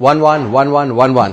111111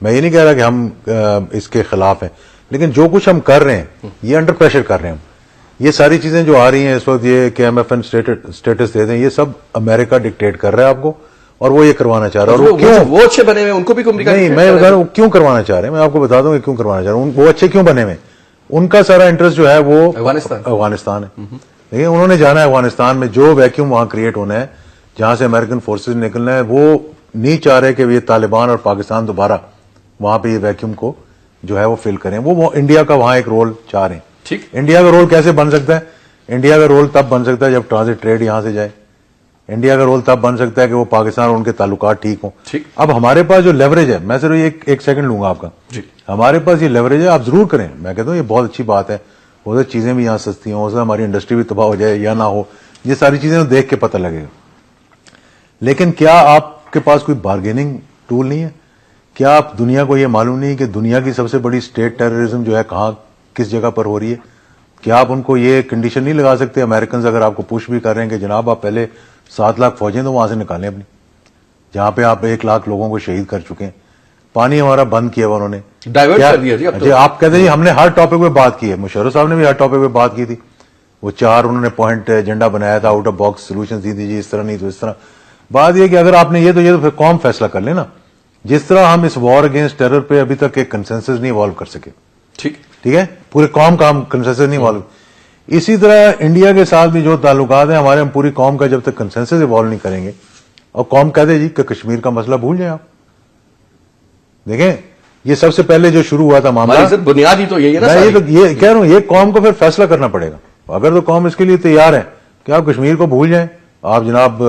میں یہ نہیں کہہ رہا کہ ہم اس کے خلاف ہیں، لیکن جو کچھ ہم کر رہے ہیں یہ انڈر پریشر کر رہے ہیں ہم. یہ ساری چیزیں جو آ رہی ہیں اس وقت، یہ کہ ایم ایف این اسٹیٹس دے دیں، یہ سب امریکہ ڈکٹیٹ کر رہا ہے آپ کو، اور وہ یہ کروانا چاہ رہا ہے. اور وہ اچھے بنے ہوئے ان کو بھی نہیں، میں بتا رہا ہوں کیوں کروانا چاہ رہے ہیں، میں آپ کو بتا دوں کہ کیوں کروانا چاہ رہا ہوں. وہ اچھے کیوں بنے ہوئے؟ ان کا سارا انٹرسٹ جو ہے وہ افغانستان ہے. دیکھیں انہوں نے جانا ہے افغانستان میں، جو ویکیوم وہاں کریٹ ہونا ہے جہاں سے امریکن فورسز نکلنا ہے، وہ نہیں چاہ رہے کہ یہ طالبان اور پاکستان دوبارہ وہاں پہ یہ ویکیوم کو جو ہے وہ فل کریں. وہ انڈیا کا وہاں ایک رول چاہ رہے ہیں. ٹھیک، انڈیا کا رول کیسے بن سکتا ہے؟ انڈیا کا رول تب بن سکتا ہے جب ٹرانزٹ ٹریڈ یہاں سے جائے. انڈیا کا رول تب بن سکتا ہے کہ وہ پاکستان اور ان کے تعلقات ٹھیک ہوں. اب ہمارے پاس جو لیوریج ہے، میں صرف ایک سیکنڈ لوں گا آپ کا. ہمارے پاس یہ لیوریج ہے، آپ ضرور کریں. میں کہتا ہوں یہ بہت اچھی بات ہے. ہو سکتا چیزیں بھی یہاں سستی ہوں، ہو سکتا ہماری انڈسٹری بھی تباہ ہو جائے یا نہ ہو، یہ ساری چیزیں دیکھ کے پتہ لگے گا. لیکن کیا آپ کے پاس کوئی بارگیننگ ٹول نہیں ہے؟ کیا آپ دنیا کو یہ معلوم نہیں کہ دنیا کی سب سے بڑی اسٹیٹ ٹیررزم جو ہے کہاں کس جگہ پر ہو رہی ہے؟ کیا آپ ان کو یہ کنڈیشن نہیں لگا سکتے؟ امریکنز اگر آپ کو پوش بھی کر رہے ہیں کہ جناب آپ پہلے 7 لاکھ فوجیں تو وہاں سے نکالیں اپنی، جہاں پہ آپ 1 لاکھ لوگوں کو شہید کر چکے ہیں. پانی ہمارا بند کیا ہوا انہوں نے، ڈائیورٹ کر دیا. جی آپ کہتے ہیں ہم نے ہر ٹاپک پہ بات کی ہے. مشرف صاحب نے بھی ہر ٹاپک پہ بات کی تھی. وہ 4 انہوں نے پوائنٹ ایجنڈا بنایا تھا، آؤٹ آف باکس سولوشن دی تھی، اس طرح نہیں تو اس طرح. بات یہ کہ اگر آپ نے یہ تو پھر قوم فیصلہ کر لے نا. جس طرح ہم اس وار اگینسٹ ٹیرر پہ ابھی تک ایک کنسنسس نہیں ایوالو کر سکے، ٹھیک ہے، پورے قوم کا ہم کنسنسس نہیں ایوالو. اسی طرح انڈیا کے ساتھ بھی جو تعلقات ہیں ہمارے، ہم پوری قوم کا جب تک کنسنسس ایوالو نہیں کریں گے، اور قوم کہہ دے جی کہ کشمیر کا مسئلہ بھول جائیں آپ. دیکھیں یہ سب سے پہلے جو شروع ہوا تھا معاملہ، بنیادی تو یہی ہے نا. میں یہ کہہ رہا ہوں، یہ قوم کو پھر فیصلہ کرنا پڑے گا. اگر تو قوم اس کے لیے تیار ہے کہ آپ کشمیر کو بھول جائیں، آپ جناب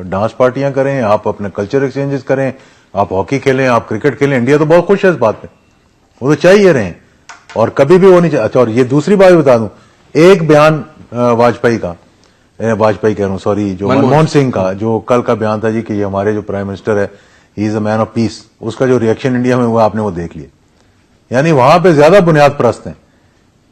ڈانس پارٹیاں کریں، آپ اپنے کلچر ایکسچینجز کریں، آپ ہاکی کھیلیں، آپ کرکٹ کھیلیں. انڈیا تو بہت خوش ہے اس بات پہ، وہ تو چاہیے رہے ہیں، اور کبھی بھی وہ نہیں اچھا. اور یہ دوسری بات بتا دوں، ایک بیان واجپئی کا، واجپئی کہہ رہا ہوں سوری، جو منموہن سنگھ کا جو کل کا بیان تھا جی کہ یہ ہمارے جو پرائم منسٹر ہے ہی از اے مین آف پیس، اس کا جو ریئیکشن انڈیا میں ہوا آپ نے وہ دیکھ لیا. یعنی وہاں پہ زیادہ بنیاد پرست ہیں،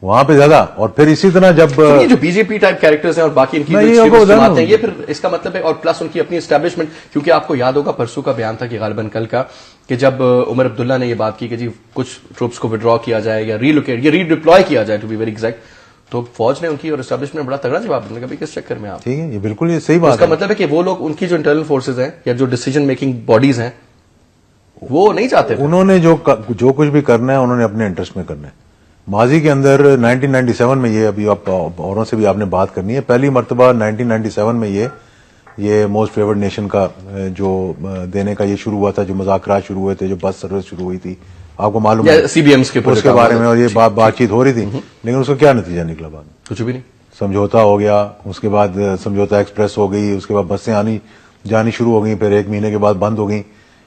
وہاں پہ زیادہ. اور پھر اسی طرح جب یہ جو B J P type characters ہیں اور باقی ان کی ہیں، یہ پھر اس کا مطلب ہے، اور پلس ان کی اپنی اسٹیبلشمنٹ. کیونکہ آپ کو یاد ہوگا پرسوں کا بیان تھا کہ غالباً کل کا، کہ جب عمر عبداللہ نے یہ بات کی کہ جی کچھ ٹروپس کو وڈرا کیا جائے یا ری لوکیٹ یا ری ڈپلوائے کیا جائے ٹو بی ویری ایگزیکٹ، تو فوج نے ان کی اور اسٹیبلشمنٹ بڑا تگڑا جواب دینے کا بھی کس چکر میں آپ. ٹھیک ہے، یہ بالکل یہ صحیح بات ہے. اس کا مطلب ہے کہ وہ لوگ، ان کی جو انٹرنل فورسز ہیں یا جو ڈیسیجن میکنگ باڈیز ہیں، وہ نہیں چاہتے. انہوں نے جو کچھ بھی کرنا ہے انہوں نے اپنے انٹرسٹ میں کرنا ہے. ماضی کے اندر 1997 میں یہ، ابھی آپ اوروں سے بھی آپ نے بات کرنی ہے، پہلی مرتبہ 1997 میں یہ موسٹ فیورڈ نیشن کا جو دینے کا یہ شروع ہوا تھا، جو مذاکرات شروع ہوئے تھے، جو بس سروس شروع ہوئی تھی، آپ کو معلوم ہے سی بی ایمز کے اس کے بارے میں، اور یہ بات چیت ہو رہی تھی. لیکن اس کا کیا نتیجہ نکلا؟ بعد میں کچھ بھی نہیں. سمجھوتا ہو گیا، اس کے بعد سمجھوتا ایکسپریس ہو گئی، اس کے بعد بسیں آنی جانی شروع ہو گئی، پھر 1 مہینے کے بعد بند ہو گئی.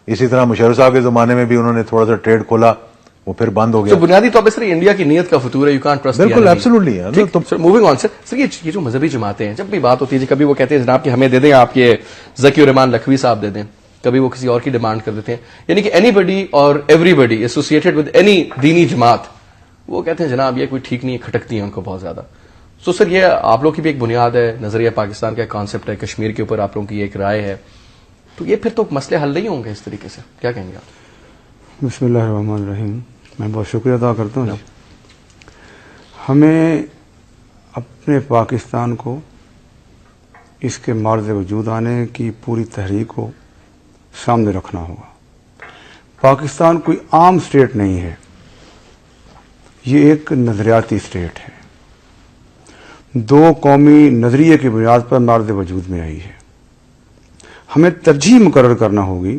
اسی طرح مشرف صاحب کے زمانے میں بھی انہوں نے تھوڑا سا ٹریڈ کھولا، وہ پھر بند ہو گیا. تو بنیادی طور پہ سر انڈیا کی نیت کا فطور ہے، یو کانٹ ٹرسٹ. بالکل ایبسولوٹلی. موونگ آن سر، یہ جو مذہبی جماعتیں ہیں، جب بھی بات ہوتی ہے کبھی وہ کہتے ہیں جناب کہ ہمیں دے دیں، آپ یہ ذکی الرحمان لکھوی صاحب دے دیں، کبھی وہ کسی اور کی ڈیمانڈ کر دیتے ہیں. یعنی کہ اینی بڈی اور everybody associated with any دینی جماعت، وہ کہتے ہیں جناب یہ کوئی ٹھیک نہیں ہے، کھٹکتی ہیں ان کو بہت زیادہ. سو سر یہ آپ لوگ کی بھی ایک بنیاد ہے، نظریہ پاکستان کا ایک کانسیپٹ ہے، کشمیر کے اوپر آپ لوگوں کی ایک رائے ہے، تو یہ پھر تو مسئلے حل نہیں ہوں گے اس طریقے سے، کیا کہیں گے آپ؟ بسم اللہ الرحمن الرحیم. میں بہت شکریہ ادا کرتا ہوں. ہمیں اپنے پاکستان کو اس کے معرض وجود آنے کی پوری تحریک کو سامنے رکھنا ہوگا. پاکستان کوئی عام اسٹیٹ نہیں ہے، یہ ایک نظریاتی اسٹیٹ ہے، 2 قومی نظریے کی بنیاد پر معرض وجود میں آئی ہے. ہمیں ترجیح مقرر کرنا ہوگی.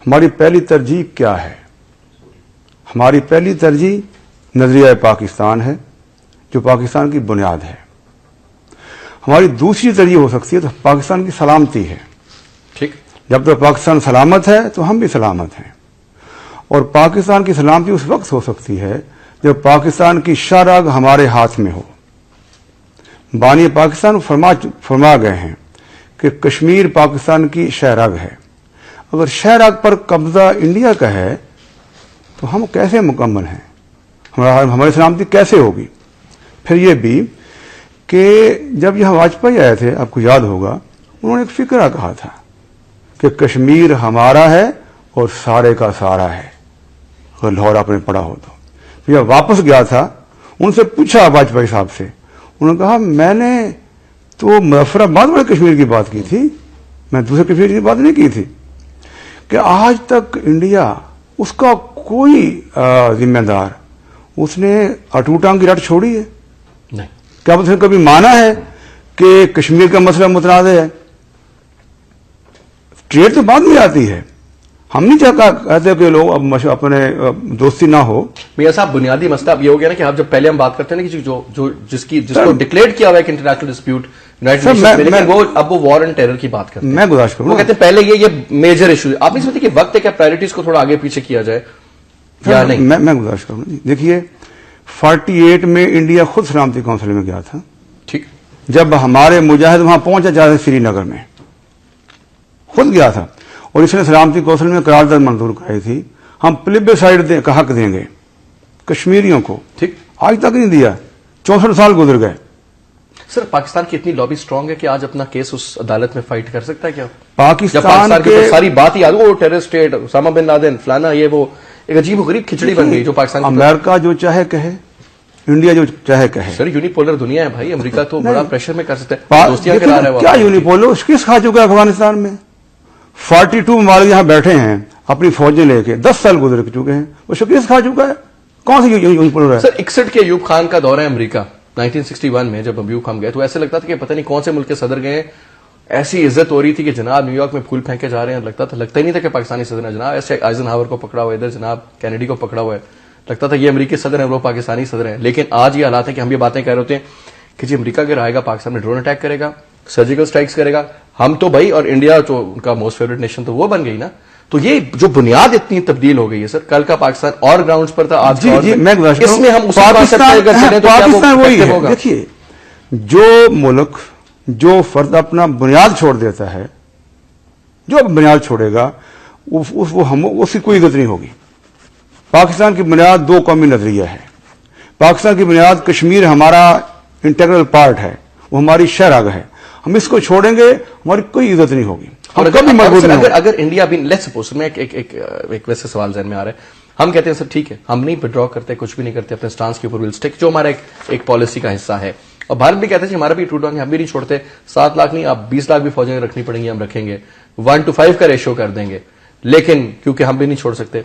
ہماری پہلی ترجیح کیا ہے؟ ہماری پہلی ترجیح نظریہ پاکستان ہے، جو پاکستان کی بنیاد ہے. ہماری دوسری ترجیح ہو سکتی ہے تو پاکستان کی سلامتی ہے. ٹھیک، جب تک پاکستان سلامت ہے تو ہم بھی سلامت ہیں. اور پاکستان کی سلامتی اس وقت ہو سکتی ہے جب پاکستان کی شاہراہ ہمارے ہاتھ میں ہو. بانی پاکستان فرما گئے ہیں کہ کشمیر پاکستان کی شہراگ ہے. اگر شہراگ پر قبضہ انڈیا کا ہے تو ہم کیسے مکمل ہیں؟ ہماری سلامتی کیسے ہوگی؟ پھر یہ بھی کہ جب یہاں واجپئی آئے تھے، آپ کو یاد ہوگا، انہوں نے ایک فکرہ کہا تھا کہ کشمیر ہمارا ہے اور سارے کا سارا ہے. اگر لاہور آپ نے پڑھا ہو تو. پھر جب واپس گیا تھا ان سے پوچھا واجپئی صاحب سے, انہوں نے کہا میں نے تو مظفر آباد والے کشمیر کی بات کی تھی, میں دوسرے کشمیر کی بات نہیں کی تھی, کہ آج تک انڈیا اس کا کوئی ذمہ دار اس نے اٹوٹانگ کی رٹ چھوڑی ہے نہیں. کیا اس نے کبھی مانا ہے کہ کشمیر کا مسئلہ متنازع ہے؟ ٹریڈ تو بعد میں آتی ہے, ہم نہیں کہتے کہ لوگ اب اپنے دوستی نہ ہو. میاں صاحب بنیادی مسئلہ اب یہ ہو گیا نا کہ آپ جب پہلے ہم بات کرتے ہیں نا کہ جس کو ڈکلیئر کیا ہوا ہے کہ انٹرنیشنل ڈسپیوٹ یونائٹڈ نیشنز میں, لیکن وہ اب وہ وار اینڈ ٹیرر کی بات کرتے ہیں. میں گزارش کروں, وہ کہتے ہیں پہلے یہ میجر ایشو ہے. آپ نہیں سمجھتے کہ وقت ہے کہ پرائرٹیز کو تھوڑا آگے پیچھے کیا جائے یا نہیں؟ میں گزارش کروں. دیکھیے 48 میں انڈیا خود سلامتی کونسل میں گیا تھا, ٹھیک, جب ہمارے مجاہد وہاں پہنچا جاتے سری نگر میں خود گیا تھا, اور اس نے سلامتی کونسل میں قرارداد منظور کرائی تھی, ہم پلیبسائڈ کا حق دیں گے کشمیریوں کو. ٹھیک, آج تک نہیں دیا, 64 سال گزر گئے. سر پاکستان کی اتنی لابی اسٹرانگ ہے کہ آج اپنا کیس اس عدالت میں فائٹ کر سکتا ہے کیا؟ پاکستان کی ساری بات ہی وہ terrorist state, Osama bin Laden, فلانا, یہ وہ ایک عجیب و غریب کھچڑی بن گئی جو پاکستان. امریکہ جو چاہے کہے, انڈیا جو چاہے کہے. سر یونیپولر دنیا ہے بھائی, امریکہ تو بڑا پریشر میں کر سکتا ہے. دوستیاں کرا رہا ہے کیا یونیپولر کس کھا چکا ہے افغانستان میں؟ 42 ممالک یہاں بیٹھے ہیں اپنی فوجیں لے کے, 10 سال گزر چکے ہیں, وہ شکست کھا چکا ہے. کون سی یونیپولر ہے؟ سر 61 کے ایوب خان کا دورہ ہے امریکہ 1961 میں, جب ایوب خان گئے تو ایسے لگتا تھا کہ پتہ نہیں کون سے ملک کے صدر گئے, ایسی عزت ہو رہی تھی کہ جناب نیو یارک میں پھول پھینکے جا رہے ہیں. لگتا ہی نہیں تھا کہ پاکستانی صدر ہے. جناب ایسے آئزن ہاور کو پکڑا ہوا ہے, ادھر جناب کینیڈی کو پکڑا ہوا ہے, لگتا تھا یہ امریکی صدر ہیں, وہ پاکستانی صدر ہیں. لیکن آج یہ حالات ہیں کہ ہم یہ باتیں کہہ رہے ہوتے ہیں کہ جی امریکہ اگر آئے گا پاکستان میں ڈرون اٹیک کرے گا, سرجیکل اسٹرائکس کرے گا, ہم تو بھائی, اور انڈیا جو ان کا موسٹ فیوریٹ نیشن تو وہ بن گئی نا. تو یہ جو بنیاد اتنی تبدیل ہو گئی ہے سر, کل کا پاکستان اور گراؤنڈز پر تھا, آج اس میں ہم پاکستان وہی ہے. دیکھیے جو ملک جو فرد اپنا بنیاد چھوڑ دیتا ہے, جو بنیاد چھوڑے گا اس کی کوئی عزت نہیں ہوگی. پاکستان کی بنیاد 2 قومی نظریہ ہے. پاکستان کی بنیاد کشمیر ہمارا انٹیگرل پارٹ ہے, وہ ہماری شہرگ ہے. ہم اس کو چھوڑیں گے ہماری کوئی عزت نہیں ہوگی. اور اگر انڈیا بھی لیٹس سپوز, میں ایک ویسے سوال ذہن میں آ رہا ہے, ہم کہتے ہیں سر ٹھیک ہے ہم نہیں ودرا کرتے, کچھ بھی نہیں کرتے, اپنے سٹانس کے اوپر ول اسٹک, جو ہمارا ایک پالیسی کا حصہ ہے, اور بھارت بھی کہتے ہیں ہمارا بھی ٹوٹا, ہم بھی نہیں چھوڑتے, 7 لاکھ نہیں آپ 20 لاکھ بھی فوجیں رکھنی پڑیں گی, ہم رکھیں گے, 1:5 کا ریشو کر دیں گے. لیکن کیونکہ ہم بھی نہیں چھوڑ سکتے,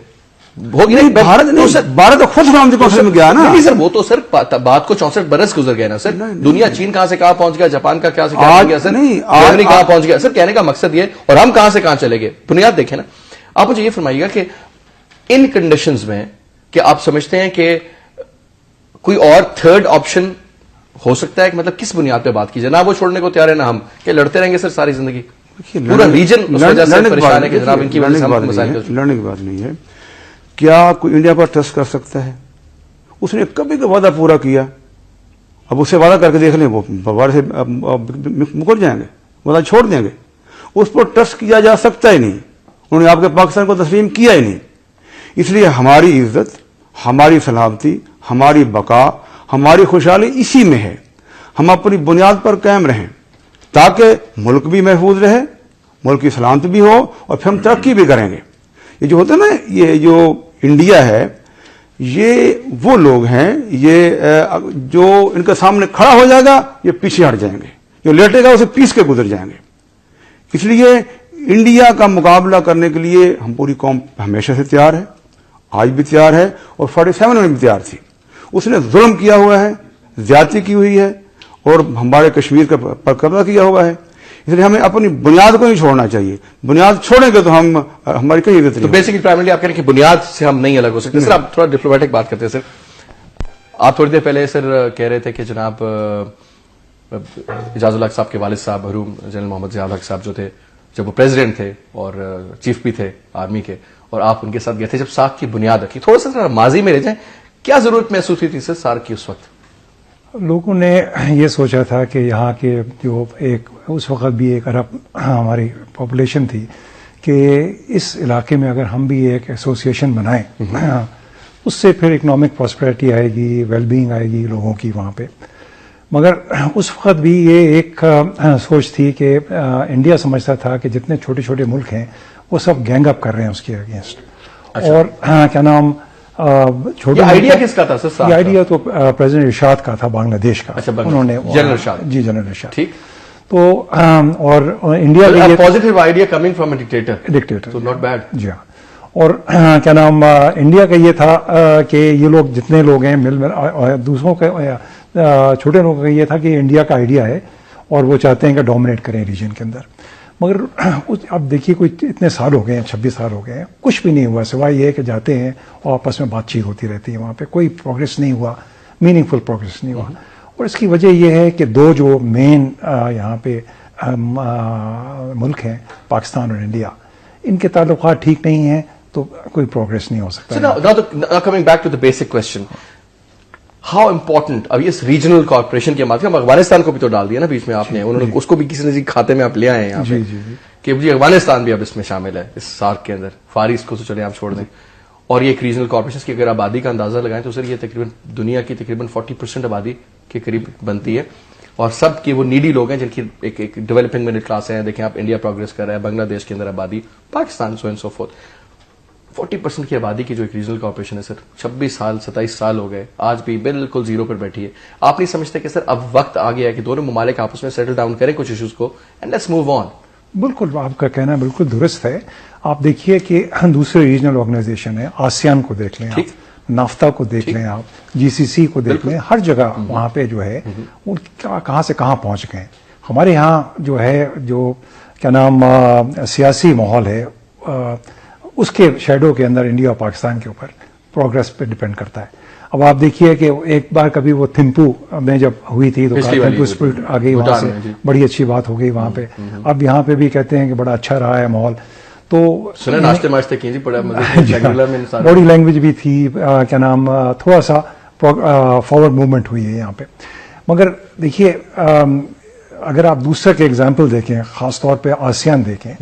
ہوگی نہیں. بھارت خود سلامتی کونسل میں گیا نا. نہیں سر, وہ تو سر بات کو 64 برس گزر گئے نا سر. دنیا چین کہاں سے کہاں پہنچ گیا, جاپان کا کیا سے کہاں گیا سر, جرمنی کہاں پہنچ گیا سر. کہنے کا مقصد یہ, اور ہم کہاں سے کہاں چلے گئے, بنیاد دیکھیں نا. آپ مجھے یہ فرمائیے گا کہ ان کنڈیشنز میں کہ آپ سمجھتے ہیں کہ کوئی اور تھرڈ آپشن ہو سکتا ہے, کہ مطلب کس بنیاد پہ بات کیجیے, نہ وہ چھوڑنے کو تیار ہے نہ ہم, کہ لڑتے رہیں گے سر ساری زندگی, پورا ریجن اس وجہ سے پریشان ہے کہ جناب ان کی وجہ سے ہم مسائل. لڑنے کی بات نہیں ہے. کیا کوئی انڈیا پر ٹرسٹ کر سکتا ہے؟ اس نے کبھی کا وعدہ پورا کیا, اب اسے وعدہ کر کے دیکھ لیں, وہ وعدے سے مکر جائیں گے, وعدہ چھوڑ دیں گے. اس پر ٹرسٹ کیا جا سکتا ہی نہیں. انہوں نے آپ کے پاکستان کو تسلیم کیا ہی نہیں. اس لیے ہماری عزت, ہماری سلامتی, ہماری بقا, ہماری خوشحالی اسی میں ہے. ہم اپنی بنیاد پر قائم رہیں تاکہ ملک بھی محفوظ رہے, ملک کی سلامتی بھی ہو, اور پھر ہم ترقی بھی کریں گے. یہ جو ہوتا ہے نا, یہ جو انڈیا ہے, یہ وہ لوگ ہیں, یہ جو ان کے سامنے کھڑا ہو جائے گا یہ پیچھے ہٹ جائیں گے, جو لیٹے گا اسے پیس کے گزر جائیں گے. اس لیے انڈیا کا مقابلہ کرنے کے لیے ہم پوری قوم ہمیشہ سے تیار ہے, آج بھی تیار ہے, اور 47 میں بھی تیار تھی. اس نے ظلم کیا ہوا ہے, زیادتی کی ہوئی ہے, اور ہمارے کشمیر پر قبضہ کیا ہوا ہے. اس لیے ہمیں اپنی بنیاد کو نہیں چھوڑنا چاہیے. بنیاد چھوڑیں گے تو ہماری کہیں عزت نہیں. تو بیسیکلی پرائمرلی آپ کہہ رہے ہیں کہ بنیاد سے ہم نہیں الگ ہو سکتے. سر آپ تھوڑا ڈپلومیٹک بات کرتے ہیں. سر آپ تھوڑی دیر پہلے سر کہہ رہے تھے کہ جناب اعجاز الحق صاحب کے والد صاحب مرحوم جنرل محمد ضیاء الحق صاحب جو تھے, جب وہ پریزیڈنٹ تھے اور چیف بھی تھے آرمی کے, اور آپ ان کے ساتھ گئے تھے جب سارک کی بنیاد رکھی, تھوڑا سا ماضی میں رہ جائیں, کیا ضرورت محسوس ہوئی تھی سر سارک کی اس وقت؟ لوگوں نے یہ سوچا تھا کہ یہاں کے جو ایک اس وقت بھی 1 ارب ہماری پاپولیشن تھی, کہ اس علاقے میں اگر ہم بھی ایک ایسوسیشن بنائیں, اس سے پھر اکنامک پراسپیرٹی آئے گی, ویل بینگ آئے گی لوگوں کی وہاں پہ. مگر اس وقت بھی یہ ایک سوچ تھی کہ انڈیا سمجھتا تھا کہ جتنے چھوٹے چھوٹے ملک ہیں وہ سب گینگ اپ کر رہے ہیں اس کے اگینسٹ. اور کیا نام چھوٹے آئیڈیا کس کا تھا سر؟ یہ آئیڈیا تو پریزیڈنٹ ارشاد کا تھا، بنگلہ دیش کا. اچھا، انہوں نے جنرل ارشاد. جی جنرل ارشاد. ٹھیک. تو اور انڈیا کے positive idea coming from a dictator, تو ناٹ بیڈ. جی ہاں. اور کیا نام انڈیا کا یہ تھا کہ یہ لوگ جتنے لوگ ہیں مل دوسروں کا چھوٹے لوگوں کا یہ تھا کہ انڈیا کا آئیڈیا ہے اور وہ چاہتے ہیں کہ ڈومینیٹ کریں ریجن کے اندر. مگر اب دیکھیے کوئی اتنے سال ہو گئے ہیں، 26 سال ہو گئے ہیں، کچھ بھی نہیں ہوا سوائے یہ کہ جاتے ہیں اور آپس میں بات چیت ہوتی رہتی ہے. وہاں پہ کوئی پروگرس نہیں ہوا، میننگ فل پروگرس نہیں ہوا. اور اس کی وجہ یہ ہے کہ دو جو مین یہاں پہ ملک ہیں پاکستان اور انڈیا، ان کے تعلقات ٹھیک نہیں ہیں تو کوئی پروگرس نہیں ہو سکتا. Now coming back to the basic question, how important اب اس ریجنل کارپوریشن کی بات کریں، افغانستان کو بھی تو ڈال دیا نا بیچ میں آپ نے، انہوں نے اس کو بھی کسی نہ کسی کھاتے میں آپ لے آئے ہیں یہاں پہ کہ جی افغانستان بھی اب اس میں شامل ہے اس سارک کے اندر. فار ایسٹ کو تو چلیں آپ چھوڑ دیں. اور یہ ایک ریجنل کارپوریشن کی اگر آبادی کا اندازہ لگائیں تو سر یہ تقریباً دنیا کی تقریباً 40% آبادی کے قریب بنتی ہے. اور سب کی وہ نیڈی لوگ ہیں جن کی ایک ڈیولپنگ مڈل کلاس ہے. دیکھیں آپ انڈیا پروگرس کر رہا ہے، بنگلہ دیش کے اندر آبادی، Pakistan so and so forth. 40% کی آبادی کی جو ایک ریجنل کارپوریشن ہے سر، 26 سال 27 سال ہو گئے، آج بھی بالکل زیرو پر بیٹھی ہے. آپ نہیں سمجھتے کہ سر اب وقت آ گیا ہے کہ دونوں ممالک آپس میں سیٹل ڈاؤن کریں کچھ ایشوز کو اینڈ لیٹس موو آن؟ بالکل آپ کا کہنا بالکل درست ہے. آپ دیکھیے کہ دوسرے ریجنل آرگنائزیشن ہے، آسیان کو دیکھ لیں، نافتا کو دیکھ لیں، آپ GCC کو دیکھ لیں، ہر جگہ وہاں پہ جو ہے وہ کہاں سے کہاں پہنچ گئے. ہمارے یہاں جو ہے جو کیا نام سیاسی ماحول ہے اس کے شیڈو کے اندر انڈیا اور پاکستان کے اوپر پروگرس پہ ڈپینڈ کرتا ہے. اب آپ دیکھیے کہ ایک بار کبھی وہ تھمپو میں جب ہوئی تھی تو تھمپو اسپرٹ آ گئی وہاں سے، بڑی اچھی بات ہو گئی وہاں پہ. اب یہاں پہ بھی کہتے ہیں کہ بڑا اچھا رہا ہے ماحول. تو ناشتے ماشتے کی باڈی لینگویج بھی تھی، کیا نام تھوڑا سا فارورڈ موومنٹ ہوئی ہے یہاں پہ. مگر دیکھیے اگر آپ دوسرے کے ایگزامپل دیکھیں، خاص طور پہ آسیان دیکھیں،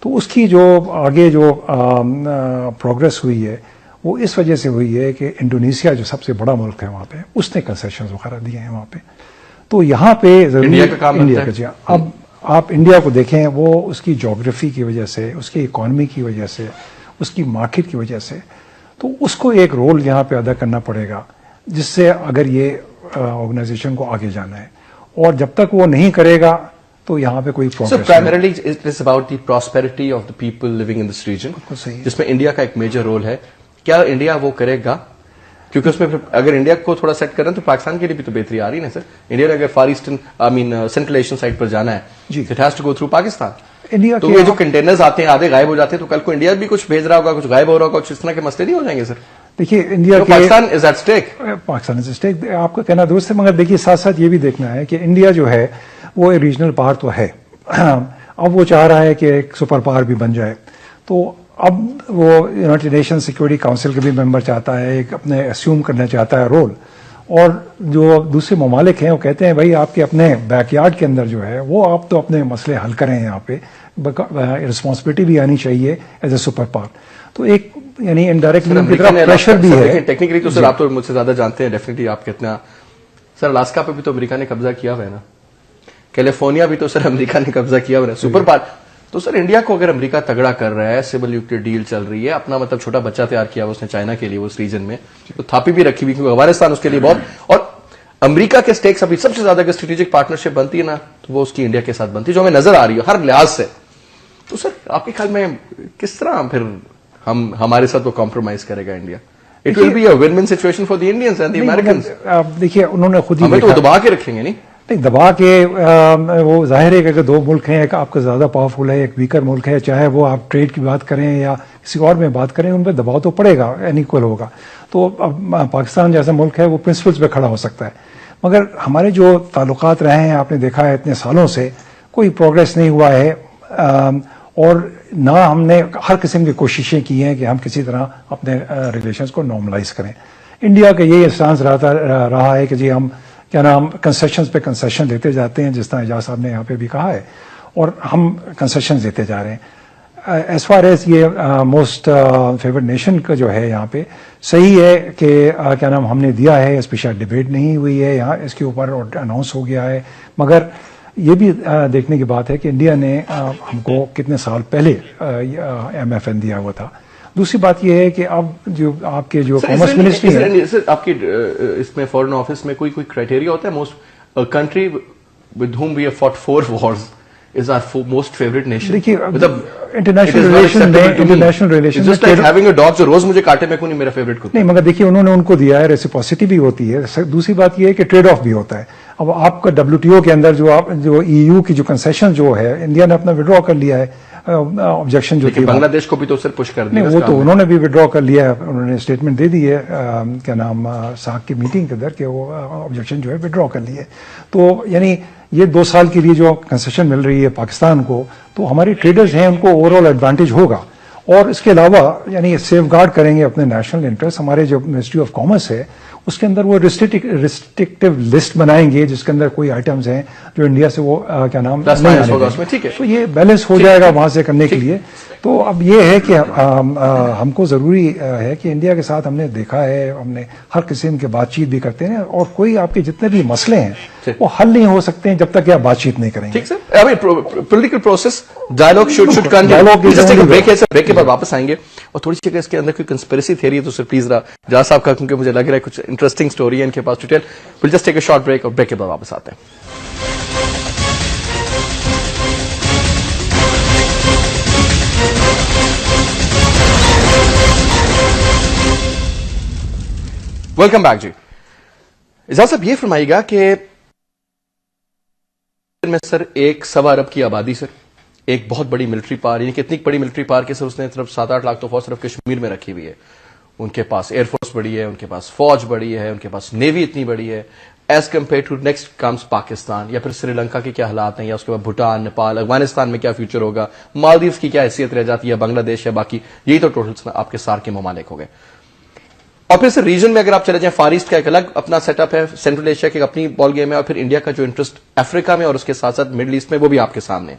تو اس کی جو آگے جو پروگرس ہوئی ہے وہ اس وجہ سے ہوئی ہے کہ انڈونیشیا جو سب سے بڑا ملک ہے وہاں پہ اس نے کنسیشنز وغیرہ دیے ہیں وہاں پہ. تو یہاں پہ انڈیا کا کام انڈیا کا اب آپ انڈیا کو دیکھیں، وہ اس کی جغرافی کی وجہ سے، اس کی اکانومی کی وجہ سے، اس کی مارکیٹ کی وجہ سے، تو اس کو ایک رول یہاں پہ ادا کرنا پڑے گا جس سے اگر یہ آرگنائزیشن کو آگے جانا ہے. اور جب تک وہ نہیں کرے گا تو یہاں پہ کوئی So primarily it is about the prosperity of the people living in this region, جس میں انڈیا کا ایک میجر رول ہے. کیا انڈیا وہ کرے گا؟ کیونکہ اس میں اگر انڈیا کو تھوڑا سیٹ کریں تو پاکستان کے لیے بھی تو بہتری آ رہی ہے نا سر. انڈیا نے اگر far eastern central Asian side پر جانا ہے، it has to go through Pakistan. India تو یہ جو کنٹینرز آتے ہیں آدھے غائب ہو جاتے ہیں، تو کل کو انڈیا بھی کچھ بھیج رہا ہوگا، کچھ غائب ہو رہا ہوگا، کچھ اس طرح کے مسئلے نہیں ہو جائیں گے سر؟ دیکھیے India Pakistan is at stake. Pakistan is stake, آپ کا کہنا درست ہے. مگر دیکھیے ساتھ ساتھ یہ بھی دیکھنا ہے کہ انڈیا جو ہے وہ ریجنل پاور تو ہے، اب وہ چاہ رہا ہے کہ ایک سپر پاور بھی بن جائے. تو اب وہ یونائٹڈ نیشن سیکورٹی کاؤنسل کے بھی ممبر چاہتا ہے، ایک اپنے اسیوم کرنا چاہتا ہے رول. اور جو دوسرے ممالک ہیں وہ کہتے ہیں بھائی آپ کے اپنے بیک یارڈ کے اندر جو ہے وہ آپ تو اپنے مسئلے حل کریں، یہاں پہ رسپانسبلٹی بھی آنی چاہیے ایز اے سپر پاور. تو ایک یعنی انڈائریکٹلی پریشر بھی ہے. ٹیکنیکلی تو سر آپ تو مجھ سے زیادہ جانتے ہیں ڈیفینیٹلی آپ کتنا. سر الاسکا پہ بھی تو امریکہ نے قبضہ کیا ہوا ہے نا، کیلیفورنیا بھی تو سر امریکہ نے قبضہ کیا ہوا ہے سپر پاور. تو سر انڈیا کو اگر امریکہ تگڑا کر رہا ہے، سول نیوکلیئر ڈیل چل رہی ہے، اپنا مطلب چھوٹا بچہ تیار کیا ہوا اس نے چائنا کے لیے اس ریجن میں، تو تھاپی بھی رکھی ہوئی کیونکہ افغانستان اس کے لیے بہت. اور امریکہ کے سٹیکس ابھی سب سے زیادہ اگر اسٹریٹجک پارٹنرشپ بنتی ہے نا تو وہ اس کی انڈیا کے ساتھ بنتی ہے، جو ہمیں نظر آ رہی ہے ہر لحاظ سے. تو سر آپ کے خیال میں کس طرح پھر ہمارے ساتھ وہ کمپرومائز کرے گا India? It will be a win win situation for the Indians and the Americans. دیکھیے انہوں نے خود ہی ہمیں تو دبا کے رکھیں گے نہیں دبا کے. وہ ظاہر ہے کہ اگر دو ملک ہیں، ایک آپ کا زیادہ پاورفل ہے، ایک ویکر ملک ہے، چاہے وہ آپ ٹریڈ کی بات کریں یا کسی اور میں بات کریں، ان پہ دباؤ تو پڑے گا، انیکول ہوگا. تو اب پاکستان جیسا ملک ہے وہ پرنسپلز پہ کھڑا ہو سکتا ہے. مگر ہمارے جو تعلقات رہے ہیں آپ نے دیکھا ہے اتنے سالوں سے کوئی پروگرس نہیں ہوا ہے. اور نہ ہم نے ہر قسم کی کوششیں کی ہیں کہ ہم کسی طرح اپنے ریلیشنز کو نارملائز کریں. انڈیا کا یہ اسٹانس رہا ہے کہ جی ہم کیا نام کنسیشنز پہ کنسیشن دیتے جاتے ہیں، جس طرح اعجاز صاحب نے یہاں پہ بھی کہا ہے، اور ہم کنسیشنز دیتے جا رہے ہیں. ایز فار ایز یہ موسٹ فیورڈ نیشن کا جو ہے یہاں پہ صحیح ہے کہ کیا نام ہم نے دیا ہے، اس پہ شاید ڈبیٹ نہیں ہوئی ہے یہاں اس کے اوپر اور اناؤنس ہو گیا ہے. مگر یہ بھی دیکھنے کی بات ہے کہ انڈیا نے ہم کو کتنے سال پہلے MFN دیا ہوا تھا. دوسری بات یہ ہے کہ اب جو آپ کے جو کامرس منسٹری ہے آپ کی اس میں فورن آفس میں کوئی کرائٹیریا ہوتا ہے؟ Most country with whom we have fought 4 wars is our most favorite nation. دیکھیے international relation just like having a dog جو روز مجھے کاٹے میں کوئی نہیں میرا فیوریٹ کتا نہیں، مگر دیکھیے انہوں نے ان کو دیا ہے، ریسیپروسٹی بھی ہوتی ہے. دوسری بات یہ ہے کہ ٹریڈ آف بھی ہوتا ہے. اب آپ کا WTO کے اندر جو EU کی جو کنسیشن جو ہے انڈیا نے اپنا ودرا کر لیا ہے، آبجیکشن جو بنگلہ دیش کو بھی تو صرف پش کر دیا. نہیں، وہ تو انہوں نے بھی ودرا کر لیا ہے، انہوں نے اسٹیٹمنٹ دے دی ہے کیا نام ساک کی میٹنگ کے اندر کہ وہ آبجیکشن جو ہے ودرا کر لی ہے. تو یعنی یہ 2 سال کے لیے جو کنسیشن مل رہی ہے پاکستان کو، تو ہمارے ٹریڈرز ہیں ان کو اوور آل ایڈوانٹیج ہوگا. اور اس کے علاوہ یعنی سیف گارڈ کریں گے اپنے نیشنل انٹرسٹ. ہمارے جو منسٹری آف کامرس ہے اس کے اندر وہ ریسٹرکٹیو لسٹ بنائیں گے جس کے اندر کوئی آئٹمز ہیں جو انڈیا سے وہ کیا نام نہیں آنے دیں. تو یہ بیلنس ہو جائے گا وہاں سے کرنے کے لیے. تو اب یہ ہے کہ ہم کو ضروری ہے کہ انڈیا کے ساتھ ہم نے دیکھا ہے، ہم نے ہر قسم کے بات چیت بھی کرتے ہیں، اور کوئی آپ کے جتنے بھی مسئلے ہیں وہ حل نہیں ہو سکتے ہیں جب تک کہ آپ بات چیت نہیں کریں گے. Political process dialogue should continue. Break کے بعد واپس آئیں گے اور تھوڑی سی اس کے اندر کوئی کنسپریسی تھیوری ہے تو سر پلیز جا صاحب کا، کیونکہ مجھے لگ رہا ہے کچھ انٹرسٹنگ اسٹوری ہے ان کے پاس detail. We'll just take a short break اور بریک کے بعد واپس آتے ہیں. ویلکم بیک جی. اعجاز صاحب یہ فرمائیے گا کہ میں سر 1.25 ارب کی آبادی، سر ایک بہت بڑی ملٹری پار، یعنی کہ اتنی بڑی ملٹری پار کہ سر اس نے صرف 7-8 لاکھ تو فوج صرف کشمیر میں رکھی ہوئی ہے. ان کے پاس ایئر فورس بڑی ہے، ان کے پاس فوج بڑی ہے، ان کے پاس نیوی اتنی بڑی ہے. As compare to next comes Pakistan, یا پھر سری لنکا کے کیا حالات ہیں، یا اس کے بعد بھوٹان، نیپال، افغانستان میں کیا فیوچر ہوگا، مالدیوز کی کیا حیثیت رہ جاتی ہے، بنگلہ دیش یا باقی. یہی تو ٹوٹل آپ کے سار کے ممالک ہو گئے. اور پھر سر ریجن میں اگر آپ چلے جائیں، فار ایسٹ کا ایک الگ اپنا سیٹ اپ ہے، سینٹرل ایشیا کی اپنی بال گیم ہے، اور پھر انڈیا کا جو انٹرسٹ افریقہ میں اور اس کے ساتھ ساتھ مڈل ایسٹ میں وہ بھی آپ کے سامنے ہے.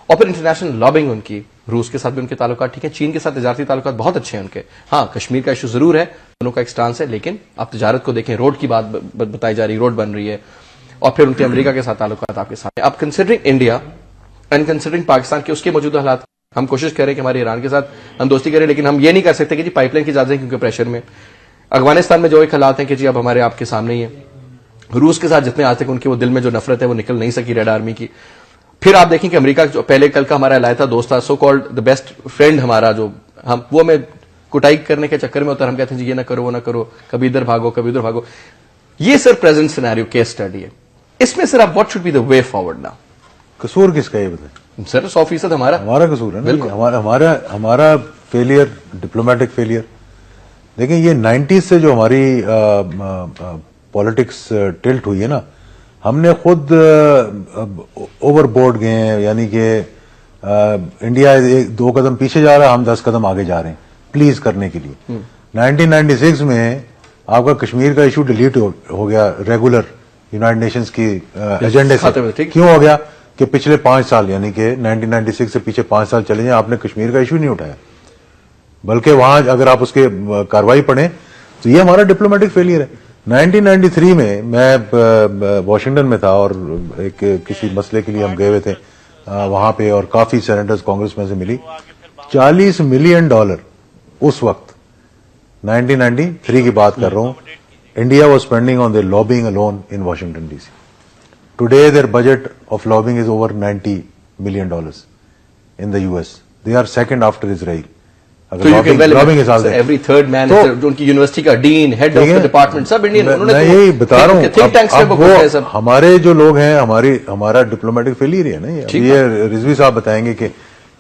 اور پھر انٹرنیشنل لابنگ ان کی، روس کے ساتھ بھی ان کے تعلقات ٹھیک ہیں، چین کے ساتھ تجارتی تعلقات بہت اچھے ہیں ان کے. ہاں کشمیر کا ایشو ضرور ہے، دونوں کا ایک سٹانس ہے، لیکن آپ تجارت کو دیکھیں، روڈ کی بات بتائی جا رہی، روڈ بن رہی ہے. اور پھر ان کے امریکہ کے ساتھ تعلقات آپ کے سامنے. اب considering India and considering Pakistan کے اس کے موجودہ حالات، ہم کوشش کر رہے ہیں کہ ہمارے ایران کے ساتھ ہم دوستی کریں، لیکن ہم یہ نہیں کر سکتے کہ جی پائپ لائن کی اجازت ہے کیونکہ پریشر میں. افغانستان میں جو ایک حالات ہیں کہ جی اب ہمارے آپ کے سامنے ہی ہے. روس کے ساتھ جتنے آج تک ان کے وہ دل میں جو نفرت ہے وہ نکل نہیں سکی ریڈ آرمی کی. پھر آپ دیکھیں کہ امریکہ جو پہلے کل کا ہمارا علیحدہ دوست تھا، so called the best friend ہمارا، جو ہم وہ میں کٹائی کرنے کے چکر میں ہوتا ہے، ہم کہتے ہیں جی یہ نہ کرو وہ نہ کرو، کبھی ادھر بھاگو کبھی ادھر بھاگو. یہ sir present scenario case study ہے. اس میں سر آپ what should be the way forward نا؟ قصور کس کا یہ بتائیں سر 100% ہمارا قصور ہے نا. ہمارا فیلئر، ڈپلومیٹک فیلئر. دیکھیں یہ 90s سے جو ہماری پالیٹکس ٹلٹ ہوئی ہے نا، ہم نے خود اوور بورڈ گئے ہیں. یعنی کہ انڈیا 2 قدم پیچھے جا رہا ہے، ہم 10 قدم آگے جا رہے ہیں پلیز کرنے کے لیے. 1996 میں آپ کا کشمیر کا ایشو ڈیلیٹ ہو گیا ریگولر یونائٹڈ نیشنز کی ایجنڈے سے. کیوں ہو گیا؟ کہ پچھلے 5 سال یعنی کہ 1996 سے پیچھے 5 سال چلے جائیں، آپ نے کشمیر کا ایشو نہیں اٹھایا. بلکہ وہاں اگر آپ اس کے کاروائی پڑھیں تو یہ ہمارا ڈپلومیٹک فیلئر ہے. 1993 میں واشنگٹن میں تھا اور ایک کسی مسئلے کے لیے ہم گئے ہوئے تھے وہاں پہ، اور کافی سینیٹرز کانگریس میں سے ملی. $40 ملین اس وقت 1993 کی بات کر رہا ہوں، India was spending on the lobbying alone in Washington DC. Today their budget of lobbying is over $90 million in the US. They are second after Israel. تو ایوری تھرڈ مین ان کی یونیورسٹی کا ڈین، ہیڈ آف ڈپارٹمنٹ سب Indian. میں یہی بتا رہا ہوں ہمارے جو لوگ ہیں، ہمارا ڈپلومیٹک فیلئر ہے نا. یہ رضوی صاحب بتائیں گے کہ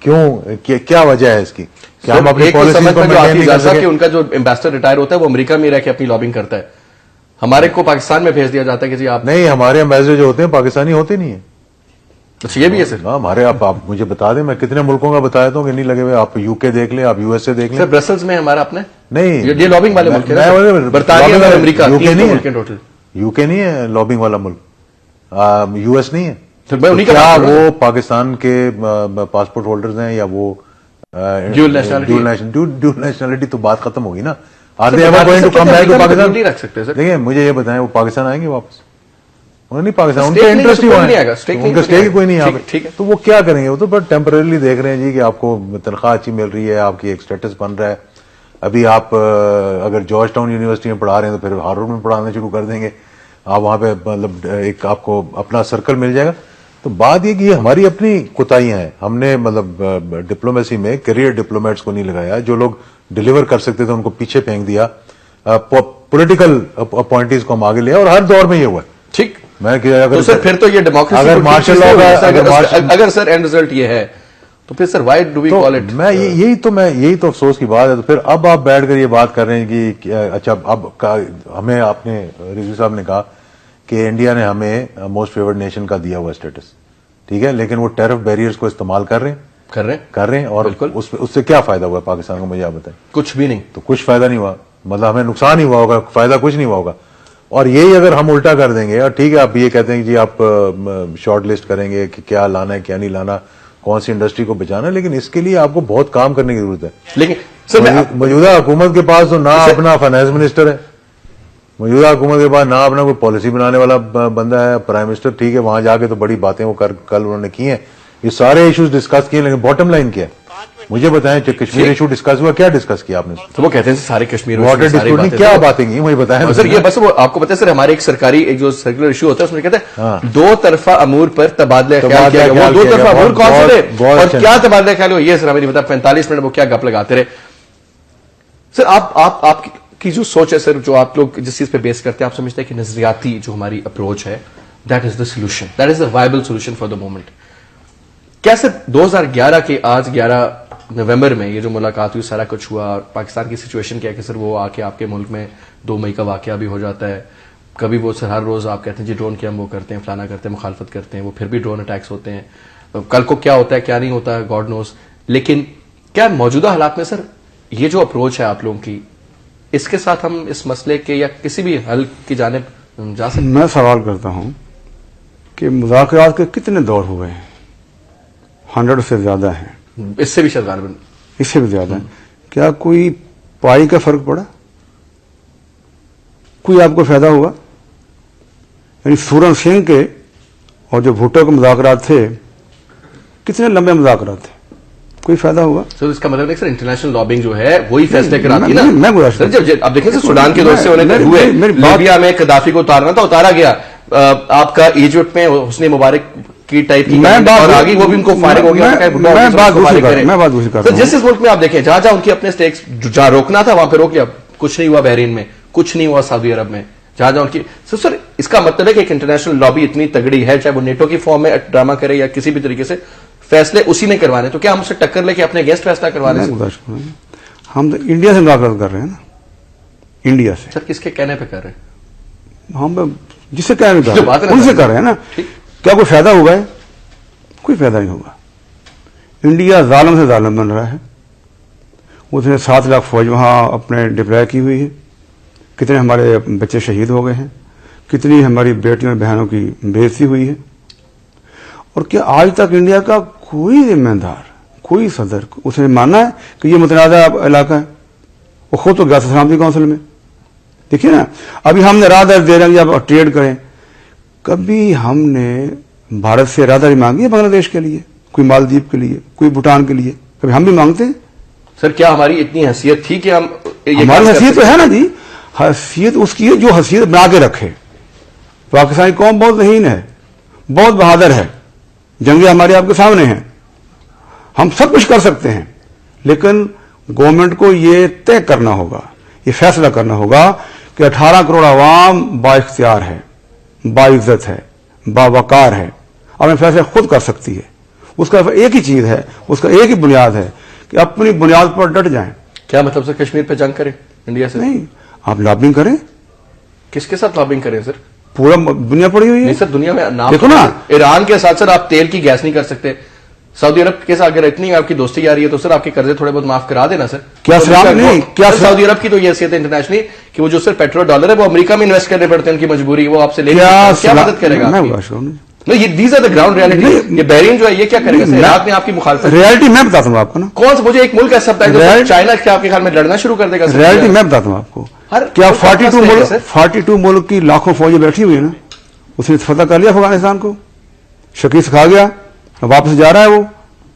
کیوں، کیا وجہ ہے اس کی کہ ہم اپنی پالیسی کو مینٹین نہیں کر سکتے. کہ ان کا جو امبیسڈر ریٹائر ہوتا ہے وہ امریکہ میں رہ کے اپنی لابنگ کرتا ہے، ہمارے کو پاکستان میں بھیج دیا جاتا ہے کہ جی آپ نہیں. ہمارے امبیسڈر جو ہوتے ہیں پاکستانی ہوتے نہیں ہیں. اچھا یہ بھی ہے سر. ہمارے آپ مجھے بتا دیں، میں کتنے ملکوں کا بتایا تھا کہ نہیں لگے ہوئے. آپ UK دیکھ لیں، آپ USA دیکھ لیں. سر برسلز میں ہمارا اپنے نہیں، یہ لابنگ والے ملک ہیں، برطانیہ اور امریکہ. UK نہیں ہے لابنگ والا ملک، US نہیں ہے. کیا وہ پاکستان کے پاسپورٹ ہولڈرز ہیں یا وہ ڈیول نیشنلٹی؟ تو بات ختم ہوگی نا. دیکھیں مجھے یہ بتائیں، وہ پاکستان آئیں گے واپس؟ انہیں نہیں پاکستان، ان کا انٹرسٹ ہی وہاں ہے، ان کا اسٹیک کوئی نہیں ہے. تو وہ کیا کریں گے؟ وہ تو بس ٹیمپرریلی دیکھ رہے ہیں جی کہ آپ کو تنخواہ اچھی مل رہی ہے، آپ کی ایک اسٹیٹس بن رہا ہے، ابھی آپ اگر جارج ٹاؤن یونیورسٹی میں پڑھا رہے ہیں تو پھر ہارورڈ میں پڑھانا شروع کر دیں گے, آپ وہاں پہ مطلب ایک آپ کو اپنا سرکل مل جائے گا. تو بات یہ کہ یہ ہماری اپنی کوتاہیاں ہیں, ہم نے مطلب ڈپلومیسی میں کیریئر ڈپلومیٹس کو نہیں لگایا, جو لوگ ڈیلیور کر سکتے تھے ان کو پیچھے پھینک دیا, پولیٹیکل اپوائنٹیز کو ہم آگے لیا, اور ہر دور میں یہ ہوا ہے. ٹھیک, میں تو سر پھر تو یہ ڈیموکریسی اگر مارشل لا کا اگر سر اینڈ ریزلٹ یہ ہے تو پھر sir why do we call it, میں یہی تو افسوس کی بات ہے. تو پھر اب آپ بیٹھ کر یہ بات کر رہے ہیں کہ اچھا اب ہمیں آپ نے رضوی صاحب نے کہا کہ انڈیا نے ہمیں موسٹ فیورڈ نیشن کا دیا ہوا اسٹیٹس, ٹھیک ہے, لیکن وہ ٹیرف بیریئرز کو استعمال کر رہے ہیں اور اس سے کیا فائدہ ہوا پاکستان کو, مجھے آپ بتائیں. کچھ بھی نہیں, تو کچھ فائدہ نہیں ہوا, مطلب ہمیں نقصان ہی ہوا ہوگا, فائدہ کچھ نہیں ہوا ہوگا. اور یہی اگر ہم الٹا کر دیں گے, اور ٹھیک ہے آپ یہ کہتے ہیں کہ جی آپ شارٹ لسٹ کریں گے کہ کیا لانا ہے کیا نہیں لانا, کون سی انڈسٹری کو بچانا ہے, لیکن اس کے لیے آپ کو بہت کام کرنے کی ضرورت ہے. لیکن سر موجودہ حکومت کے پاس تو نہ اپنا فائنانس منسٹر ہے, موجودہ حکومت کے پاس نہ اپنا کوئی پالیسی بنانے والا بندہ ہے, پرائم منسٹر ٹھیک ہے وہاں جا کے تو بڑی باتیں وہ کل انہوں نے کی ہیں, یہ سارے ایشوز ڈسکس کیے, لیکن باٹم لائن کیا ہے مجھے بتائیں. کشمیر ایشو ڈسکس ہوا, کیا ڈسکس کیا آپ نے؟ تو وہ کہتے ہیں سارے کشمیر واٹر ڈسپیوٹ کیا باتیں کی مجھے بتائیں سر. یہ بس وہ آپ کو پتہ ہے سر, ہمارے ایک سرکاری ایک جو سرکولر ایشو ہوتا ہے اس میں کہتے ہیں دو طرفہ امور پر تبادلہ خیال کیا گیا. وہ دو طرفہ امور کون سے تھے اور کیا تبادلہ خیال ہوا یہ سر ہمیں نہیں پتا. 45 منٹ وہ کیا گپ لگاتے رہے. سر آپ کی جو سوچ ہے سر, جو آپ لوگ جس چیز پہ بیس کرتے ہیں, آپ سمجھتے ہیں کہ نظریاتی جو ہماری اپروچ ہے that is the solution, that is the viable solution for the moment. کیا سر 2011 کے آج 11 نومبر میں یہ جو ملاقات ہوئی سارا کچھ ہوا, اور پاکستان کی سچویشن کیا ہے کہ سر وہ آ کے آپ کے ملک میں 2 مئی کا واقعہ بھی ہو جاتا ہے, کبھی وہ سر ہر روز آپ کہتے ہیں جی ڈرون کے ہم وہ کرتے ہیں فلانا کرتے ہیں مخالفت کرتے ہیں, وہ پھر بھی ڈرون اٹیکس ہوتے ہیں, کل کو کیا ہوتا ہے کیا نہیں ہوتا ہے گاڈ نوز. لیکن کیا موجودہ حالات میں سر یہ جو اپروچ ہے آپ لوگوں کی, اس کے ساتھ ہم اس مسئلے کے یا کسی بھی حل کی جانب جا سکتے ہیں؟ میں سوال کرتا ہوں کہ مذاکرات کے کتنے دور ہوئے ہیں؟ 100 سے زیادہ ہیں, اس سے بھی شاید غالباً اس سے بھی زیادہ. کیا کوئی پائی کا فرق پڑا؟ کوئی آپ کو فائدہ ہوا؟ یعنی سورن سنگھ کے اور جو بھٹو کے مذاکرات تھے کتنے لمبے مذاکرات تھے, کوئی فائدہ ہوا؟ سر اس کا مطلب ہے سر انٹرنیشنل لابنگ جو ہے وہی فیصلے کراتی ہے نا. میں گزارش سر جب اب دیکھیں سر سوڈان کے دور سے ہونے ہوئے, لیبیا میں قذافی کو اتارنا تھا, اتارا گیا. آپ کا ایجپٹ میں حسنی مبارک کی ٹائپ کی اور آگے وہ بھی ان کو فارغ ہو گیا. میں بات دوسری کرتا ہوں. جس ملک میں آپ دیکھیں جہاں جہاں ان کی اپنے سٹیکس جہاں روکنا تھا وہاں پہ روک لیا, کچھ نہیں ہوا بحرین میں, کچھ نہیں ہوا سعودی عرب میں, جہاں جہاں ان کی. سر اس کا مطلب ہے کہ ایک انٹرنیشنل لابی اتنی تگڑی ہے, چاہے وہ نیٹو کی فارم میں ڈرامہ کرے یا کسی بھی طریقے سے, فیصلے اسی نے کروانے. تو کیا ہم سے ٹکر لے کے اپنے اگینسٹ فیصلہ کروانے؟ ہم تو انڈیا سے مذاکرات کر رہے ہیں نا, انڈیا سے. سر کس کے کہنے پہ کر رہے ہیں؟ ہم جس سے کہنے پہ ان سے کر رہے ہیں نا. کیا کوئی فائدہ ہوگا ہے؟ کوئی فائدہ نہیں ہوگا. انڈیا ظالم سے ظالم بن رہا ہے. اس نے 7 لاکھ فوج وہاں اپنے ڈپلائے کی ہوئی ہے. کتنے ہمارے بچے شہید ہو گئے ہیں, کتنی ہماری بیٹیوں بہنوں کی بے عزتی ہوئی ہے. اور کیا آج تک انڈیا کا کوئی ذمہ دار, کوئی صدر اس نے مانا ہے کہ یہ متنازع علاقہ ہے؟ وہ خود تو گیا تھا سلامتی کونسل میں. دیکھیے نا, ابھی ہم نے راہ دے رہے ہیں کہ آپ ٹریڈ کریں. کبھی ہم نے بھارت سے راہداری مانگی ہے بنگلہ دیش کے لیے, کوئی مالدیپ کے لیے, کوئی بھوٹان کے لیے؟ کبھی ہم بھی مانگتے ہیں؟ سر کیا ہماری اتنی حیثیت تھی کہ ہم ہماری حیثیت تو ہے نا جی, حیثیت اس کی ہے جو حیثیت بنا کے رکھے. پاکستانی قوم بہت ذہین ہے, بہت بہادر ہے, جنگیں ہمارے آپ کے سامنے ہیں, ہم سب کچھ کر سکتے ہیں. لیکن گورنمنٹ کو یہ طے کرنا ہوگا, یہ فیصلہ کرنا ہوگا کہ 18 کروڑ عوام با اختیار ہے, باعزت ہے, باوقار ہے, اپنے فیصلے خود کر سکتی ہے. اس کا ایک ہی چیز ہے, اس کا ایک ہی بنیاد ہے کہ اپنی بنیاد پر ڈٹ جائیں. کیا مطلب سر کشمیر پہ جنگ کریں انڈیا سے؟ نہیں, آپ لابنگ کریں. کس کے ساتھ لابنگ کریں سر؟ پورا دنیا پڑی ہوئی ہے. نہیں سر, دنیا میں نام دیکھو نا, ایران کے ساتھ سر آپ تیل کی گیس نہیں کر سکتے. سعودی عرب کے ساتھ اگر اتنی آپ کی دوستی آ رہی ہے تو سر آپ کے قرضے تھوڑے بہت معاف کرا دینا سر. کیا سعودی عرب کی تو یہ حیثیت ہے انٹرنیشنلی کہ وہ جو سر پیٹرول ڈالر ہے وہ امریکہ میں انویسٹ کرنے پڑتے ہیں, ان کی مجبوری, وہ آپ سے لے کیا مدد کرے گا؟ These are the ground reality. یہ بحرین جو ہے یہ کیا کرے گا؟ عراق نے آپ کی مخالفت. ریالٹی میں بتاتا ہوں آپ کو نا. کون سا مجھے ایک ملک ایسا بتائیں جو چائنا کے آپ کے خیال میں لڑنا شروع کر دے گا؟ ریالٹی میں بتاتا ہوں آپ کو. کیا 42 ملک کی لاکھوں فوجیں بیٹھی ہوئی ہے نا, اس نے فتح کر لیا افغانستان کو, شکی سکھا گیا, واپس جا رہا ہے وہ.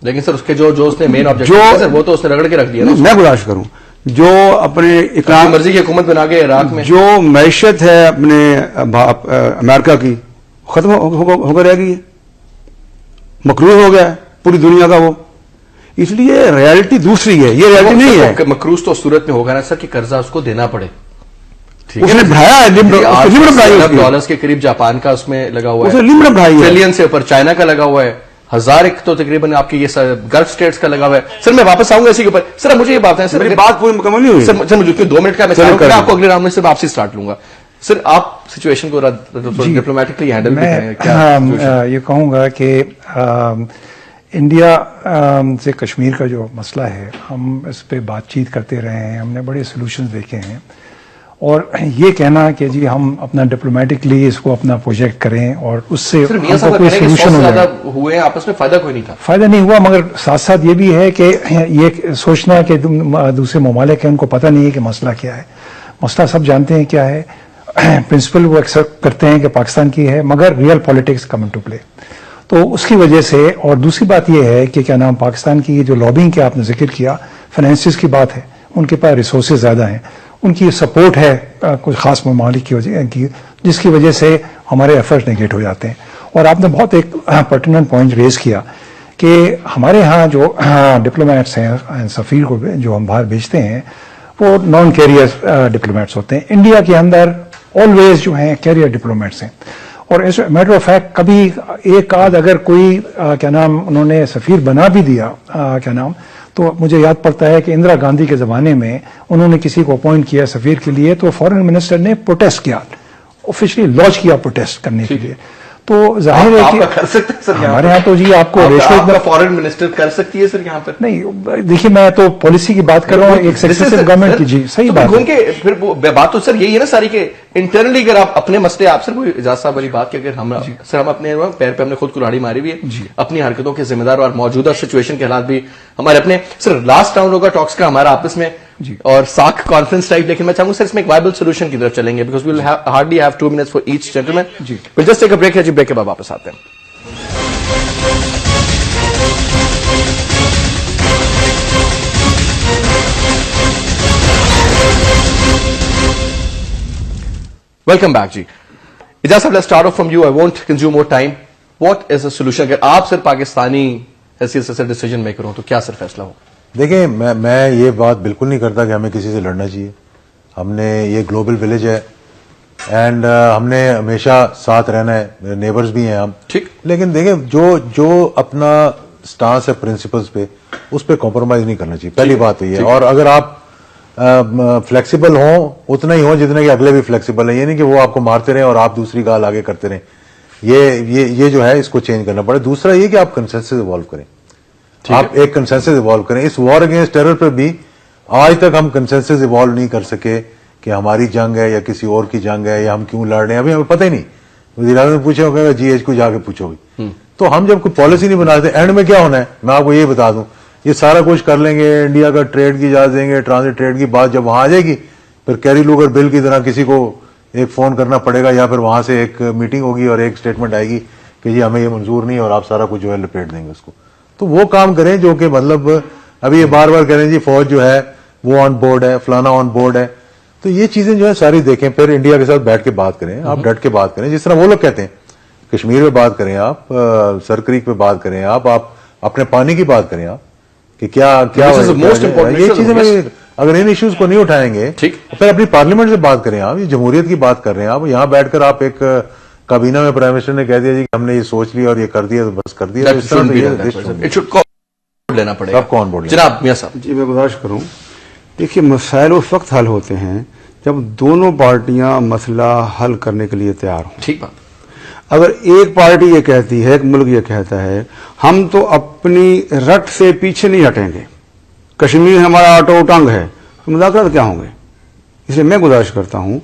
لیکن سر اس کے جو اس نے مین آبجیکٹ وہ تو اس نے رگڑ کے رکھ دیا نا. میں گزارش کروں, جو اپنے اپنی مرضی کی حکومت بنا کے عراق میں جو معیشت ہے اپنے امریکہ کی ختم ہو کر رہ گئی ہے، مقروض ہو گیا ہے پوری دنیا کا وہ. اس لیے ریالٹی دوسری ہے، یہ ریالٹی نہیں ہے. مقروض تو صورت میں ہوگا نا سر کہ قرضہ اس کو دینا پڑے. اس نے بڑھایا ہے، لمٹ بڑھائی ہے، ڈالرز کے قریب جاپان کا اس میں لگا ہوا اس ہے، نے لمٹ بڑھائی ہے، ٹریلین سے اوپر چائنا کا لگا ہوا ہے، 1000 ایک تو تقریباً آپ کے یہ گلف سٹیٹس کا لگا ہوا ہے. سر میں واپس آؤں گا اسی کے اوپر. سر مجھے یہ بات ہے سر، میری بات پوری مکمل نہیں ہوئی. سر مجھے 2 منٹ کا میں چاہوں گا آپ کو اگلے راؤنڈ میں صرف آپ سے سٹارٹ لوں گا. سر آپ سچویشن کو ڈپلومیٹکلی ہینڈل میں یہ کہوں گا کہ انڈیا سے کشمیر کا جو مسئلہ ہے، ہم اس پہ بات چیت کرتے رہے ہیں، ہم نے بڑے سولوشنز دیکھے ہیں، اور یہ کہنا کہ جی ہم اپنا ڈپلومیٹکلی اس کو اپنا پروجیکٹ کریں اور اس سے کوئی سولوشن ہو جائے، ہوئے آپس میں فائدہ کوئی نہیں تھا. فائدہ نہیں ہوا. مگر ساتھ ساتھ یہ بھی ہے کہ یہ سوچنا کہ دوسرے ممالک ہیں ان کو پتہ نہیں ہے کہ مسئلہ کیا ہے. مسئلہ سب جانتے ہیں کیا ہے، پرنسپل وہ ایکسپٹ کرتے ہیں کہ پاکستان کی ہے، مگر ریئل پالیٹکس کم انٹو پلے. تو اس کی وجہ سے، اور دوسری بات یہ ہے کہ کیا نام پاکستان کی جو لابنگ کے آپ نے ذکر کیا، فائنینسز کی بات ہے، ان کے پاس ریسورسز زیادہ ہیں، ان کی سپورٹ ہے کچھ خاص ممالک کی وجہ کی، جس کی وجہ سے ہمارے ایفرٹ نیگیٹ ہو جاتے ہیں. اور آپ نے بہت ایک پرٹیننٹ پوائنٹ ریز کیا کہ ہمارے ہاں جو ڈپلومیٹس ہیں، سفیر کو جو ہم باہر بھیجتے ہیں وہ نان کیریئر ڈپلومیٹس ہوتے ہیں. انڈیا کے اندر آلویز جو ہیں کیریئر ڈپلومیٹس ہیں، اور as a matter of fact کبھی ایک آدھ اگر کوئی کیا نام انہوں نے سفیر بنا بھی دیا کیا نام، تو مجھے یاد پڑتا ہے کہ اندرا گاندھی کے زمانے میں انہوں نے کسی کو اپوائنٹ کیا سفیر کے لیے، تو فارن منسٹر نے پروٹیسٹ کیا، آفیشلی لانچ کیا پروٹیسٹ کرنے کے لیے. تو ظاہر ہے کہ کر سکتے ہیں سر ہمارے ہاں تو جی آپ کو فارن منسٹر کر سکتی ہے سر یہاں پر. نہیں دیکھیے، میں تو پالیسی کی بات کر رہا ہوں، ایک سکسیسو گورنمنٹ کی. جی صحیح بات گھوم کے پھر بات تو سر یہی ہے نا ساری کہ انٹرنلی اگر آپ اپنے مسئلے، آپ سر کوئی اجاز صاحب والی بات کہ اگر ہم سر ہم اپنے پیر پہ ہم نے خود کلاڑی ماری ہوئی ہے، اپنی حرکتوں کے ذمہ دار، اور موجودہ سچویشن کے حالات بھی ہمارے اپنے. سر لاسٹ راؤنڈ ہوگا ٹاکس کا ہمارا آپس میں اور ساک کانفرنس ٹائپ، لیکن میں چاہوں گا سر اس میں ایک وائبل سولوشن کی طرف چلیں گے، because we will hardly have 2 minutes for each gentleman. We'll just take a break ہے جی، بریک کے بعد واپس آتے ہیں. ویلکم بیک جی. اجاز صاحب، let's start of from you. I won't consume more time. What is a solution? اگر آپ سر پاکستانی حیثیت سے ڈیسیجن میکر ہوں تو کیا سر فیصلہ ہو؟ دیکھیں، میں یہ بات بالکل نہیں کرتا کہ ہمیں کسی سے لڑنا چاہیے. ہم نے یہ گلوبل ولیج ہے اینڈ ہم نے ہمیشہ ساتھ رہنا ہے، نیبرز بھی ہیں ہم، ٹھیک. لیکن دیکھیں جو اپنا سٹانس ہے پرنسپلز پہ، اس پہ کمپرومائز نہیں کرنا چاہیے. پہلی بات تو یہ. اور اگر آپ فلیکسیبل ہوں اتنا ہی ہوں جتنا کہ اگلے بھی فلیکسیبل ہیں، یہ نہیں کہ وہ آپ کو مارتے رہیں اور آپ دوسری گال آگے کرتے رہیں. یہ جو ہے اس کو چینج کرنا پڑے. دوسرا یہ کہ آپ کنسنسس ایوالو کریں، آپ ایک کنسنسس ایوالو کریں. اس وار اگینسٹ ٹیرر پہ بھی آج تک ہم کنسنسس ایوالو نہیں کر سکے کہ ہماری جنگ ہے یا کسی اور کی جنگ ہے یا ہم کیوں لڑ رہے ہیں. ابھی ہمیں پتہ ہی نہیں. وزیر اعظم نے پوچھا ہوگا جی ایچ کو جا کے پوچھو گی. تو ہم جب کوئی پالیسی نہیں بناتے، اینڈ میں کیا ہونا ہے میں آپ کو یہ بتا دوں، یہ سارا کچھ کر لیں گے، انڈیا کا ٹریڈ کی اجازت دیں گے، ٹرانزٹ ٹریڈ کی بات جب وہاں آ جائے گی، پھر کیری لوگر بل کی طرح کسی کو ایک فون کرنا پڑے گا، یا پھر وہاں سے ایک میٹنگ ہوگی اور ایک اسٹیٹمنٹ آئے گی کہ جی ہمیں یہ منظور نہیں اور آپ سارا کچھ جو ہے لپیٹ دیں گے اس کو. تو وہ کام کریں جو کہ مطلب ابھی یہ بار بار کریں جی فوج جو ہے وہ آن بورڈ ہے، فلانا آن بورڈ ہے. تو یہ چیزیں جو ہے ساری دیکھیں، پھر انڈیا کے ساتھ بیٹھ کے بات کریں، آپ ڈٹ کے بات کریں، جس طرح وہ لوگ کہتے ہیں. کشمیر پہ بات کریں آپ، سر کریک پہ بات کریں آپ اپنے پانی کی بات کریں آپ کہ کیا یہ چیزیں. اگر ان ایشوز کو نہیں اٹھائیں گے پھر اپنی پارلیمنٹ سے بات کریں آپ. یہ جمہوریت کی بات کر رہے ہیں آپ، یہاں بیٹھ کر آپ ایک کابینہ میں پرائم منسٹر نے کہہ دیا جی ہم نے یہ سوچ لیا اور یہ کر دیا تو بس کر دیا. لینا پڑے گا. کون بول جناب میاں صاحب؟ جی میں گزارش کروں، دیکھیے مسائل اس وقت حل ہوتے ہیں جب دونوں پارٹیاں مسئلہ حل کرنے کے لیے تیار ہوں. ٹھیک بات. اگر ایک پارٹی یہ کہتی ہے، ایک ملک یہ کہتا ہے ہم تو اپنی رٹ سے پیچھے نہیں ہٹیں گے، کشمیر ہمارا آٹو ٹنگ ہے، تو مذاکرات کیا ہوں گے؟ اس لیے میں گزارش کرتا ہوں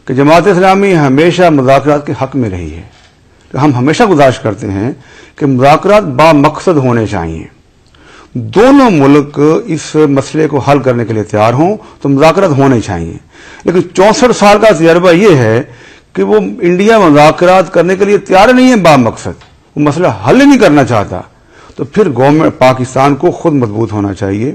کہ جماعت اسلامی ہمیشہ مذاکرات کے حق میں رہی ہے. ہم ہمیشہ گزارش کرتے ہیں کہ مذاکرات با مقصد ہونے چاہیے. دونوں ملک اس مسئلے کو حل کرنے کے لیے تیار ہوں تو مذاکرات ہونے چاہیے. لیکن 64 سال کا تجربہ یہ ہے کہ وہ انڈیا مذاکرات کرنے کے لیے تیار نہیں ہے با مقصد، وہ مسئلہ حل نہیں کرنا چاہتا. تو پھر گورنمنٹ پاکستان کو خود مضبوط ہونا چاہیے،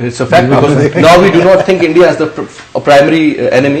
It's a fact because now we do not think India as the primary enemy.